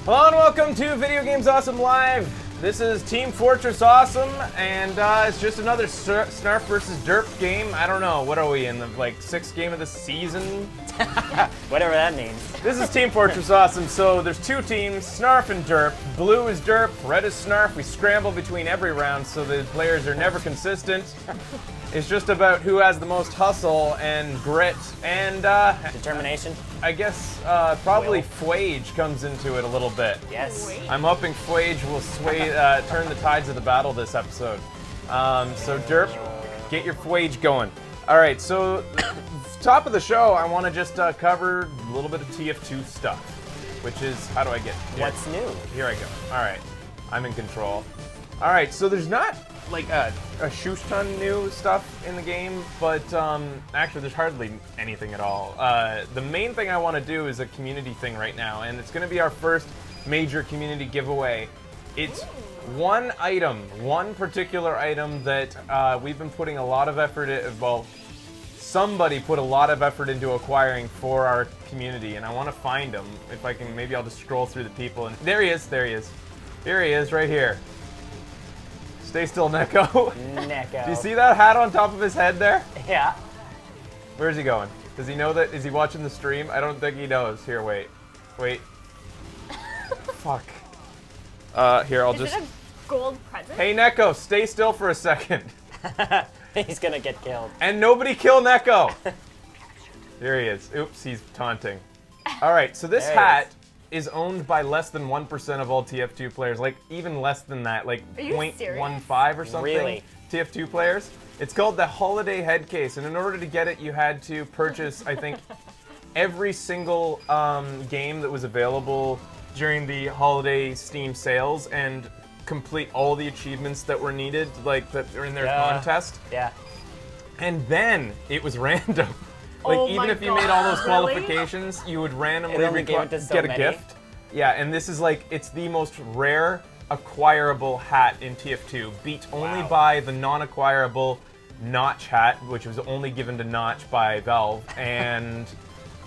Hello and welcome to Video Games Awesome Live. This is Team Fortress Awesome, and it's just another Snarf versus Derp game. I don't know, what are we in, the sixth game of the season? Whatever that means. This is Team Fortress Awesome, so there's two teams, Snarf and Derp. Blue is Derp, red is Snarf. We scramble between every round so the players are never consistent. It's just about who has the most hustle and grit and determination. I guess probably Fwage comes into it a little bit. Yes. I'm hoping Fwage will turn the tides of the battle this episode. So Derp, get your Fwage going. All right, so top of the show, I want to just cover a little bit of TF2 stuff, which is, how do I get here? What's new? Here I go. All right, I'm in control. All right, so there's not like a shoosh ton new stuff in the game, but actually there's hardly anything at all. The main thing I want to do is a community thing right now, and it's going to be our first major community giveaway. It's one item, one particular item that we've been putting a lot of effort in, well, somebody put a lot of effort into acquiring for our community, and I want to find him. If I can, maybe I'll just scroll through the people, and there he is, there he is. Here he is, right here. Stay still, Neko. Neko. Do you see that hat on top of his head there? Yeah. Where's he going? Does he know that? Is he watching the stream? I don't think he knows. Here, wait. Wait. Fuck. Here, I'll just... Is it a gold present? Hey, Neko, stay still for a second. He's gonna get killed. And nobody kill Neko! Here he is. Oops, he's taunting. Alright, so this hat is owned by less than 1% of all TF2 players. Like, even less than that. Like, 0.15 or something. Really? TF2 players. It's called the Holiday Head Case, and in order to get it, you had to purchase, I think, every single game that was available during the holiday Steam sales and complete all the achievements that were needed, like that are in their contest. Yeah. And then it was random. Like, Oh even my if you made all those God, really? qualifications, you would randomly It only gave it to so get a many. gift. Yeah, and this is like, it's the most rare acquirable hat in TF2, beat only by the non-acquirable Notch hat, which was only given to Notch by Valve, and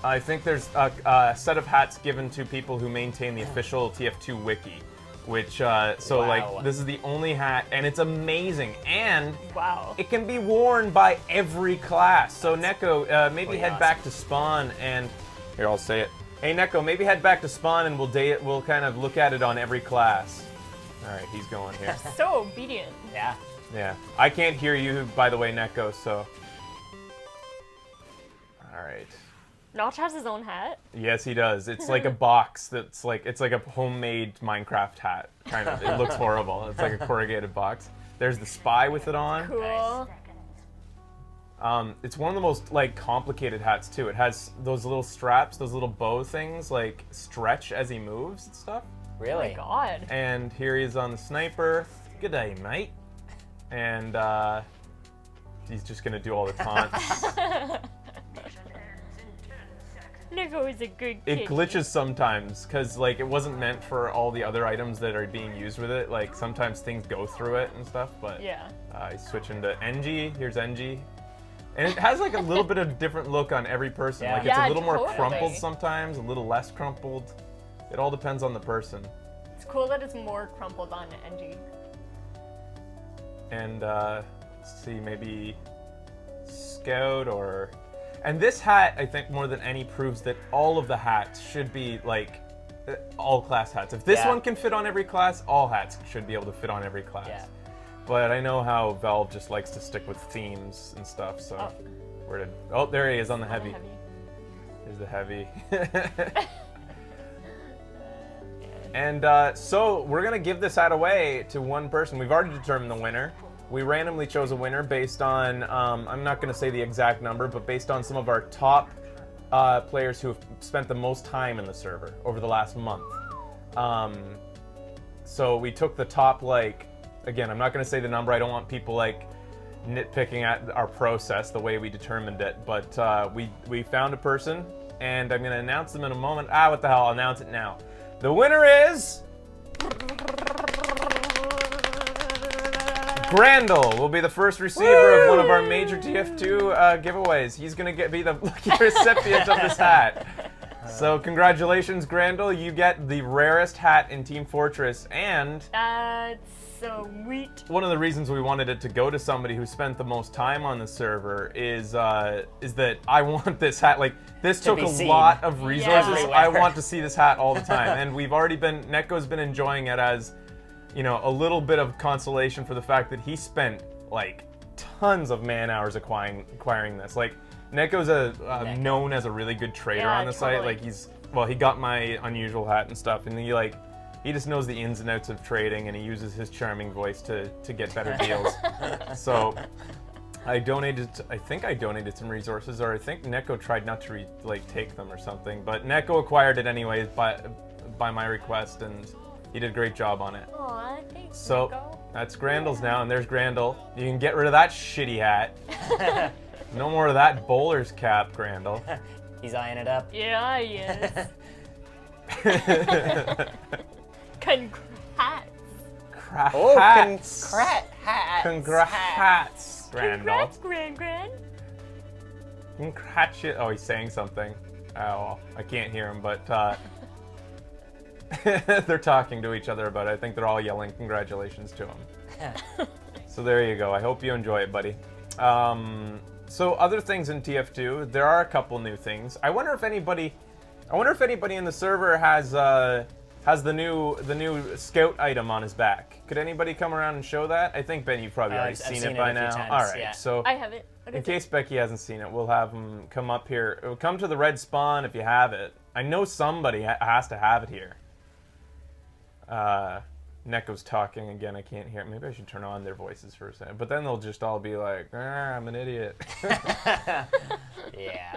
I think there's a set of hats given to people who maintain the official TF2 wiki, which, like, this is the only hat, and it's amazing, and it can be worn by every class. So Neko, maybe head back to spawn, and here, I'll say it. Hey Neko, maybe head back to spawn, and we'll kind of look at it on every class. All right, he's going here. So obedient. Yeah. Yeah, I can't hear you, by the way, Neko, so. All right. Notch has his own hat. Yes, he does. It's like a box that's like, it's like a homemade Minecraft hat, kind of. It looks horrible. It's like a corrugated box. There's the spy with it on. Cool. It's one of the most, like, complicated hats, too. It has those little straps, those little bow things, like, stretch as he moves and stuff. Really? Oh my God. And here he is on the sniper. Good day, mate. And, he's just gonna do all the taunts. Neko is a good kid. It glitches sometimes, because, like, it wasn't meant for all the other items that are being used with it. Like, sometimes things go through it and stuff, but Yeah. He's switching to NG. Here's NG. And it has, like, a little bit of different look on every person. Yeah. Like, it's Yeah, a little more totally. crumpled sometimes, a little less crumpled. It all depends on the person. It's cool that it's more crumpled on NG. And, let's see, maybe Scout or... And this hat, I think, more than any, proves that all of the hats should be, like, all class hats. If this one can fit on every class, all hats should be able to fit on every class. Yeah. But I know how Valve just likes to stick with themes and stuff, so... Oh, there he is on the heavy. Here's the heavy. And so we're going to give this hat away to one person. We've already determined the winner. We randomly chose a winner based on, I'm not going to say the exact number, but based on some of our top players who have spent the most time in the server over the last month. So we took the top, like, again, I'm not going to say the number. I don't want people, like, nitpicking at our process, the way we determined it. But we found a person, and I'm going to announce them in a moment. What the hell? I'll announce it now. The winner is... Grandel will be the first receiver of one of our major TF2 giveaways. He's going to be the lucky recipient of this hat. So congratulations, Grandel. You get the rarest hat in Team Fortress, and That's so sweet. one of the reasons we wanted it to go to somebody who spent the most time on the server is that I want this hat. Like, this took a seen. lot of resources. Yeah. I want to see this hat all the time, and we've already been. Netko's been enjoying it as, you know, a little bit of consolation for the fact that he spent like tons of man hours acquiring this. Like, Netko's known as a really good trader Yeah, on the site. totally. Like, he got my unusual hat and stuff, and he just knows the ins and outs of trading, and he uses his charming voice to get better deals. So I think I donated some resources, or I think Neko tried not to take them or something. But Neko acquired it anyways by my request, and he did a great job on it. Aw, thanks, So Nico. that's Grandel's now, and there's Grandel. You can get rid of that shitty hat. No more of that bowler's cap, Grandel. He's eyeing it up. Yeah, he is. Congrats. Oh, Hats. hats. Congrats, Grandel. Congrats, Gran. Congrats. Oh, he's saying something. Oh, I can't hear him, but they're talking to each other about it. I think they're all yelling congratulations to him. So there you go. I hope you enjoy it, buddy. So other things in TF2, there are a couple new things. I wonder if anybody in the server has the new scout item on his back. Could anybody come around and show that? I think, Ben, you've probably already I've seen seen it it by a few now. times, All right, yeah. so I haven't. What in is case Becky hasn't seen it, we'll have him come up here. Come to the red spawn if you have it. I know somebody has to have it here. Neko's talking again. I can't hear it. Maybe I should turn on their voices for a second. But then they'll just all be like, I'm an idiot. Yeah.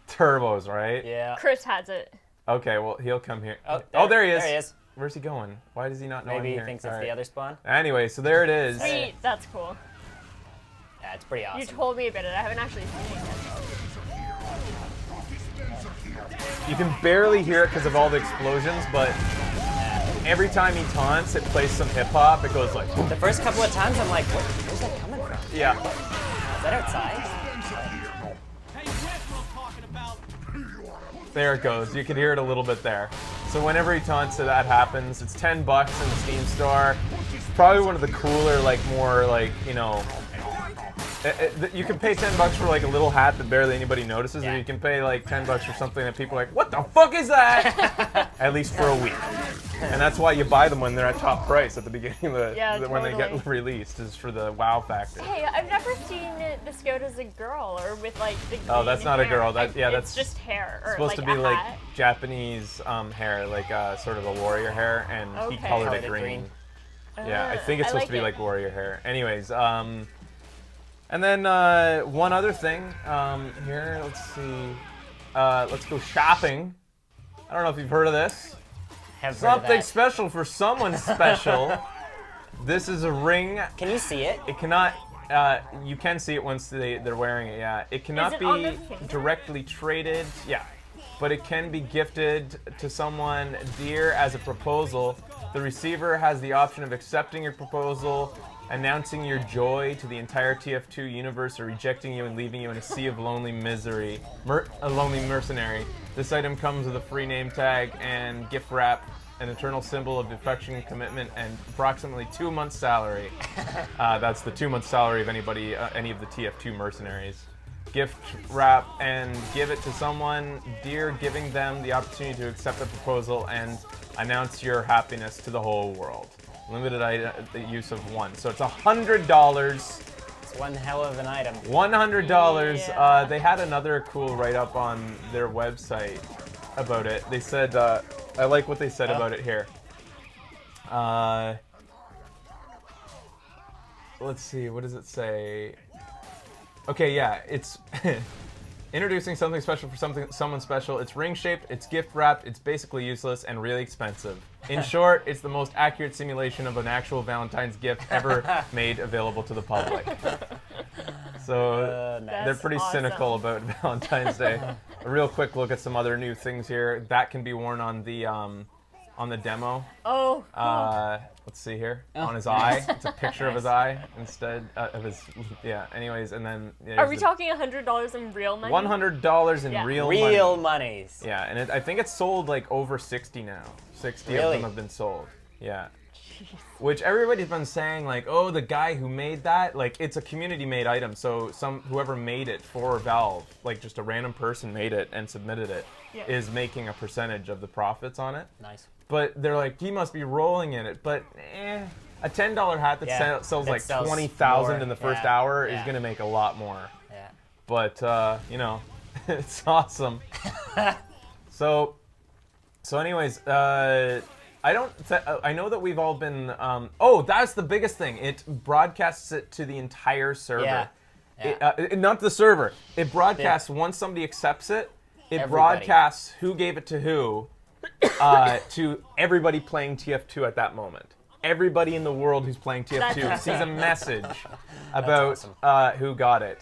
Turbos, right? Yeah. it? Chris has it. Okay, well, he'll come here. Oh, there he is. There he is. Where's he going? Why does he not know Maybe I'm he here? thinks All it's right. the other spawn. Anyway, so there it is. Sweet, that's cool. Yeah, it's pretty awesome. You told me about it. I haven't actually seen it yet. You can barely hear it because of all the explosions, but every time he taunts, it plays some hip-hop. It goes like... The first couple of times, I'm like, where's that coming from? Yeah. Is that outside? There it goes. You can hear it a little bit there. So whenever he taunts, that happens. It's $10 in the Steam store. It's probably one of the cooler, you can pay $10 for like a little hat that barely anybody notices, or Yeah. you can pay like $10 for something that people are like, what the fuck is that? At least for a week. And that's why you buy them when they're at top price at the beginning of when they get totally. released, is for the wow factor. Hey, I've never seen the scout as a girl or with like the Oh, that's green not a hair. girl. It's That's just hair or supposed like to be a like hat. Japanese hair, like sort of a warrior hair, and he Okay. colored Colored it it green. green. Yeah, I think it's I supposed to be it. like warrior hair. Anyways, and then one other thing here. Let's see. Let's go shopping. I don't know if you've heard of this. Have heard of Something that. special for someone special. This is a ring. Can you see it? It cannot. You can see it once they're wearing it. Yeah, it cannot it on be their finger? directly traded. Yeah, but it can be gifted to someone dear as a proposal. The receiver has the option of accepting your proposal, announcing your joy to the entire TF2 universe, or rejecting you and leaving you in a sea of lonely misery. A lonely mercenary. This item comes with a free name tag and gift wrap, an eternal symbol of affection, commitment, and approximately 2 months' salary. That's the 2 months' salary of any of the TF2 mercenaries. Gift wrap and give it to someone dear, giving them the opportunity to accept the proposal and announce your happiness to the whole world. Limited use of one. So it's $100. It's one hell of an item. $100. Yeah. They had another cool write-up on their website about it. They said, I like what they said about it here. Let's see, what does it say? Okay, yeah, it's introducing something special for someone special. It's ring-shaped, it's gift-wrapped, it's basically useless, and really expensive. In short, it's the most accurate simulation of an actual Valentine's gift ever made available to the public. So Nice. they're pretty That's cynical awesome. about Valentine's Day. A real quick look at some other new things here. That can be worn on the on the demo. Oh. Let's see here. On his eye. It's a picture of his eye instead of his. Yeah. Anyways, and then. Yeah, Are we talking $100 in real money? $100 in Yeah. real money. Real monies. Yeah, and I think it's sold like over 60 now. 60 of Really? them have been sold. Yeah. Which everybody's been saying, like, oh, the guy who made that, like, it's a community-made item, so whoever made it for Valve, like, just a random person made it and submitted it, is making a percentage of the profits on it. Nice. But they're like, he must be rolling in it. But, a $10 hat that sells like 20,000 in the first hour is gonna make a lot more. Yeah. But you know, it's awesome. So anyways, I know that we've all been. Oh, that's the biggest thing. It broadcasts it to the entire server. Yeah. Not the server. It broadcasts once somebody accepts it. It Everybody. broadcasts who gave it to who to everybody playing TF2 at that moment. Everybody in the world who's playing TF2 sees a message about who got it,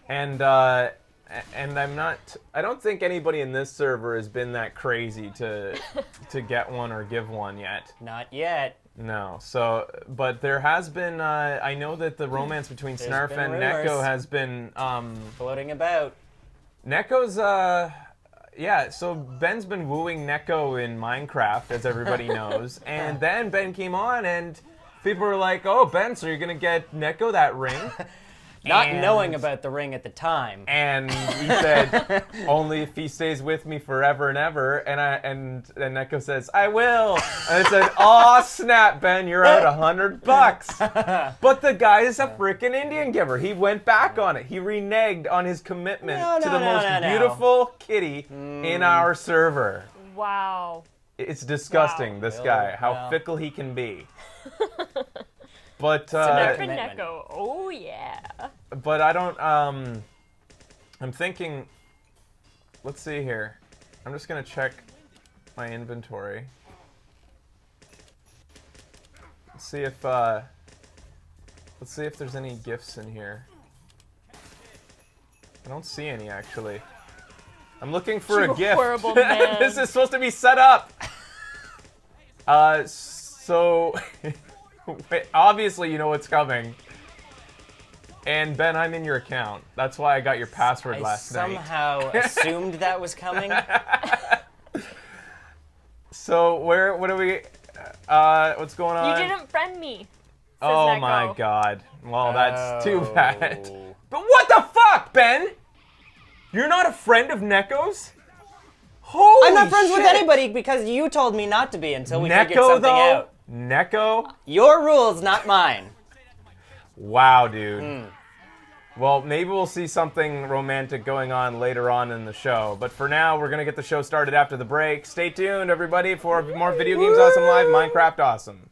and I don't think anybody in this server has been that crazy to get one or give one yet. Not yet. No. So, but there has been. I know that the romance between Snarf been and rumors. Neko has been. Floating about. Neko's. Yeah, so Ben's been wooing Neko in Minecraft, as everybody knows, and then Ben came on, and people were like, "Oh, Ben, so you're gonna get Neko that ring?" Not knowing about the ring at the time. And he said, "Only if he stays with me forever and ever." And Neko says, "I will." And I said, "Aw, snap, Ben, you're out $100." But the guy is a freaking Indian giver. He went back on it. He reneged on his commitment to the most beautiful kitty in our server. Wow. It's disgusting, Wow. this guy, how fickle he can be. But Snarf and commitment. Neko. Oh yeah. but I don't. I'm thinking. Let's see here. I'm just gonna check my inventory. Let's see if there's any gifts in here. I don't see any actually. I'm looking for You a gift. horrible man. This is supposed to be set up. So wait, obviously you know what's coming. And Ben, I'm in your account. That's why I got your password last night. I somehow assumed that was coming. So what are we? What's going on? You didn't friend me. Says Oh Neko. my God. Well, that's too Oh. bad. But what the fuck, Ben? You're not a friend of Neko's? Holy I'm not friends with shit. anybody because you told me not to be until we figured Neko something though? out. Neko? Your rules, not mine. Wow, dude. Well, maybe we'll see something romantic going on later on in the show. But for now, we're going to get the show started after the break. Stay tuned, everybody, for more Video Games Awesome Live Minecraft Awesome.